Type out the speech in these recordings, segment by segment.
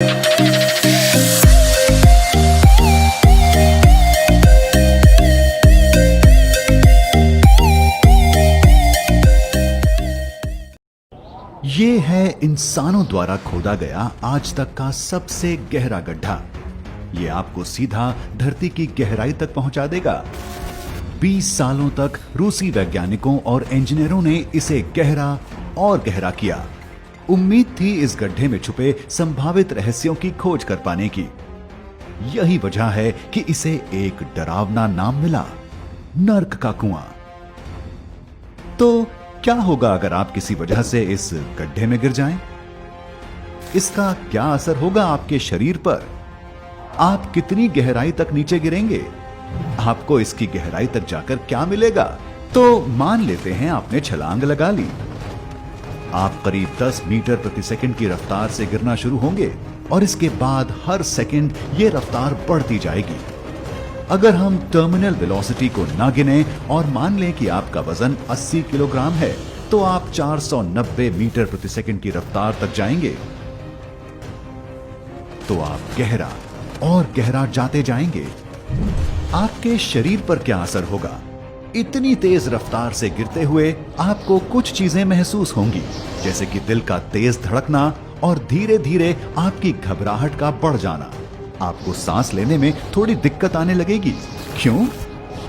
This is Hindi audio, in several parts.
ये है इंसानों द्वारा खोदा गया आज तक का सबसे गहरा गड्ढा। ये आपको सीधा धरती की गहराई तक पहुंचा देगा। 20 सालों तक रूसी वैज्ञानिकों और इंजीनियरों ने इसे गहरा और गहरा किया। उम्मीद थी इस गड्ढे में छुपे संभावित रहस्यों की खोज कर पाने की। यही वजह है कि इसे एक डरावना नाम मिला, नर्क का कुआं। तो क्या होगा अगर आप किसी वजह से इस गड्ढे में गिर जाएं? इसका क्या असर होगा आपके शरीर पर? आप कितनी गहराई तक नीचे गिरेंगे? आपको इसकी गहराई तक जाकर क्या मिलेगा? तो मान लेते हैं आपने छलांग लगा ली। आप करीब 10 मीटर प्रति सेकंड की रफ्तार से गिरना शुरू होंगे और इसके बाद हर सेकंड ये रफ्तार बढ़ती जाएगी। अगर हम टर्मिनल वेलोसिटी को ना गिने और मान लें कि आपका वजन 80 किलोग्राम है, तो आप 490 मीटर प्रति सेकंड की रफ्तार तक जाएंगे। तो आप गहरा और गहरा जाते जाएंगे। आपके शरीर पर क्या असर होगा? इतनी तेज रफ्तार से गिरते हुए आपको कुछ चीजें महसूस होंगी, जैसे कि दिल का तेज धड़कना और धीरे धीरे आपकी घबराहट का बढ़ जाना। आपको सांस लेने में थोड़ी दिक्कत आने लगेगी। क्यों?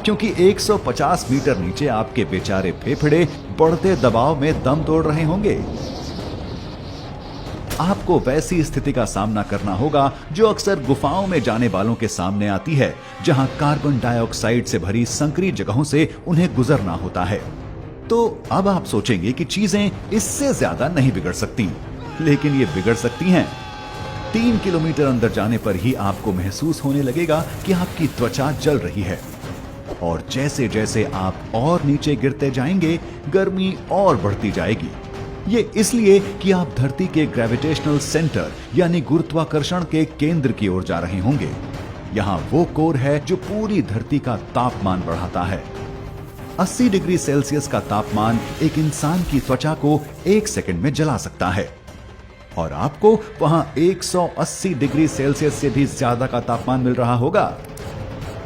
क्योंकि 150 मीटर नीचे आपके बेचारे फेफड़े बढ़ते दबाव में दम तोड़ रहे होंगे। आपको वैसी स्थिति का सामना करना होगा जो अक्सर गुफाओं में जाने वालों के सामने आती है, जहां कार्बन डाइऑक्साइड से भरी संकरी जगहों से उन्हें गुजरना होता है। तो अब आप सोचेंगे कि चीजें इससे ज्यादा नहीं बिगड़ सकती, लेकिन ये बिगड़ सकती हैं। 3 किलोमीटर अंदर जाने पर ही आपको महसूस होने लगेगा कि आपकी त्वचा जल रही है, और जैसे जैसे आप और नीचे गिरते जाएंगे, गर्मी और बढ़ती जाएगी। ये इसलिए कि आप धरती के ग्रेविटेशनल सेंटर यानी गुरुत्वाकर्षण के केंद्र की ओर जा रहे होंगे। यहाँ वो कोर है जो पूरी धरती का तापमान बढ़ाता है। 80 डिग्री सेल्सियस का तापमान एक इंसान की त्वचा को 1 सेकंड में जला सकता है, और आपको वहां 180 डिग्री सेल्सियस से भी ज्यादा का तापमान मिल रहा होगा।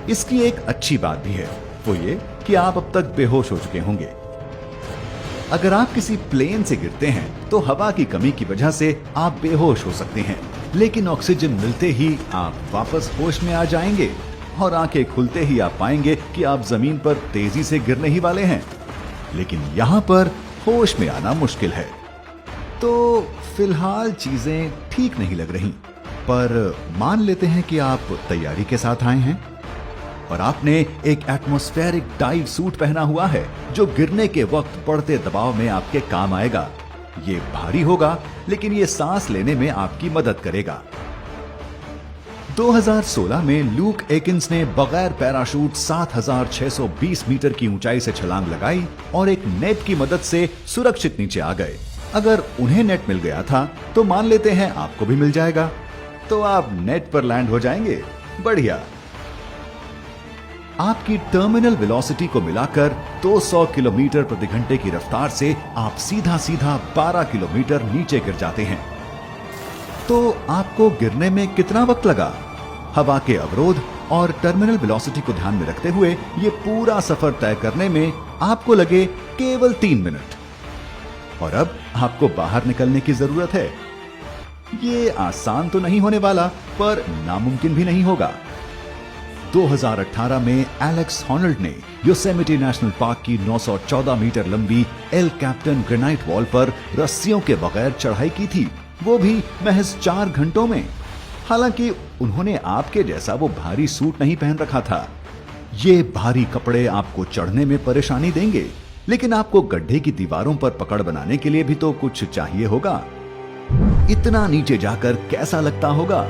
इसकी एक अच्छी बात भी है, वो ये कि आप अब तक बेहोश हो चुके होंगे। अगर आप किसी प्लेन से गिरते हैं तो हवा की कमी की वजह से आप बेहोश हो सकते हैं, लेकिन ऑक्सीजन मिलते ही आप वापस होश में आ जाएंगे, और आंखें खुलते ही आप पाएंगे कि आप जमीन पर तेजी से गिरने ही वाले हैं। लेकिन यहां पर होश में आना मुश्किल है। तो फिलहाल चीजें ठीक नहीं लग रही, पर मान लेते हैं कि आप तैयारी के साथ आए हैं और आपने एक एटमॉस्फेरिक डाइव सूट पहना हुआ है जो गिरने के वक्त बढ़ते दबाव में आपके काम आएगा। ये भारी होगा, लेकिन ये सांस लेने में आपकी मदद करेगा। 2016 में लूक एकिंस ने बगैर पैराशूट 7620 मीटर की ऊंचाई से छलांग लगाई और एक नेट की मदद से सुरक्षित नीचे आ गए। अगर उन्हें नेट मिल गया था तो मान लेते हैं आपको भी मिल जाएगा, तो आप नेट पर लैंड हो जाएंगे। बढ़िया। आपकी टर्मिनल वेलोसिटी को मिलाकर 200 किलोमीटर प्रति घंटे की रफ्तार से आप सीधा सीधा 12 किलोमीटर नीचे गिर जाते हैं। तो आपको गिरने में कितना वक्त लगा? हवा के अवरोध और टर्मिनल वेलोसिटी को ध्यान में रखते हुए ये पूरा सफर तय करने में आपको लगे केवल 3 मिनट। और अब आपको बाहर निकलने की जरूरत है। ये आसान तो नहीं होने वाला, पर नामुमकिन भी नहीं होगा। 2018 में एलेक्स हॉनल्ड ने योसेमिटी नेशनल पार्क की 914 मीटर लंबी एल कैप्टन ग्रेनाइट वॉल पर रस्सियों के बगैर चढ़ाई की थी, वो भी महज 4 घंटों में। हालांकि उन्होंने आपके जैसा वो भारी सूट नहीं पहन रखा था। ये भारी कपड़े आपको चढ़ने में परेशानी देंगे, लेकिन आपको गड्ढे की दीवारों पर पकड़ बनाने के लिए भी तो कुछ चाहिए होगा। इतना नीचे जाकर कैसा लगता होगा?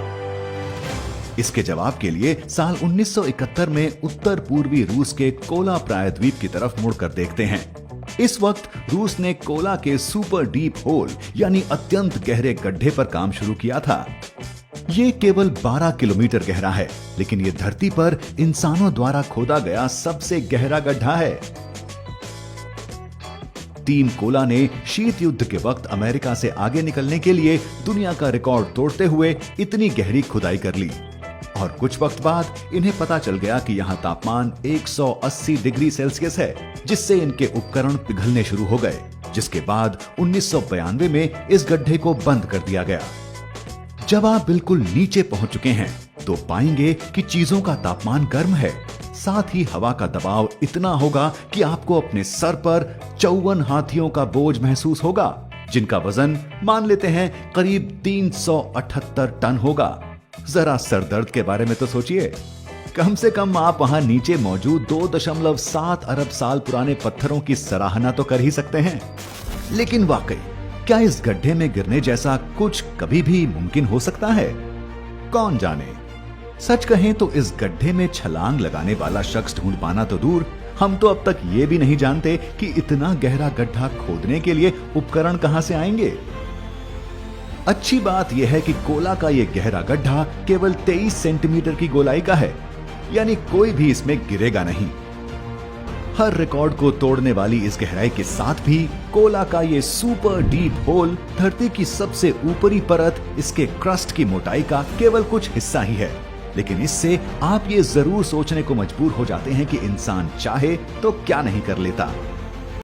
इसके जवाब के लिए साल 1971 में उत्तर पूर्वी रूस के कोला प्रायद्वीप की तरफ मुड़कर देखते हैं। इस वक्त रूस ने कोला के सुपर डीप होल यानी अत्यंत गहरे गड्ढे पर काम शुरू किया था। ये केवल 12 किलोमीटर गहरा है, लेकिन ये धरती पर इंसानों द्वारा खोदा गया सबसे गहरा गड्ढा है। टीम कोला ने शीत युद्ध के वक्त अमेरिका से आगे निकलने के लिए दुनिया का रिकॉर्ड तोड़ते हुए इतनी गहरी खुदाई कर ली और कुछ वक्त बाद इन्हें पता चल गया कि यहाँ तापमान 180 डिग्री सेल्सियस है, जिससे इनके उपकरण पिघलने शुरू हो गए, जिसके बाद 1992 में इस गड्ढे को बंद कर दिया गया। जब आप बिल्कुल नीचे पहुंच चुके हैं तो पाएंगे कि चीजों का तापमान गर्म है, साथ ही हवा का दबाव इतना होगा कि आपको अपने सर पर 54 हाथियों का बोझ महसूस होगा, जिनका वजन मान लेते हैं करीब 378 टन होगा। जरा सर दर्द के बारे में तो सोचिए। कम से कम आप वहां नीचे मौजूद 2.7 अरब साल पुराने पत्थरों की सराहना तो कर ही सकते हैं। लेकिन वाकई क्या इस गड्ढे में गिरने जैसा कुछ कभी भी मुमकिन हो सकता है? कौन जाने। सच कहें तो इस गड्ढे में छलांग लगाने वाला शख्स ढूंढ पाना तो दूर, हम तो अब तक ये भी नहीं जानते कि इतना गहरा गड्ढा खोदने के लिए उपकरण कहां से आएंगे। अच्छी बात यह है कि कोला का यह गहरा गड्ढा केवल 23 सेंटीमीटर की गोलाई का है, यानी कोई भी इसमें गिरेगा नहीं। हर रिकॉर्ड को तोड़ने वाली इस गहराई के साथ भी कोला का ये सुपर डीप होल धरती की सबसे ऊपरी परत, इसके क्रस्ट की मोटाई का केवल कुछ हिस्सा ही है। लेकिन इससे आप ये जरूर सोचने को मजबूर हो जाते हैं कि इंसान चाहे तो क्या नहीं कर लेता।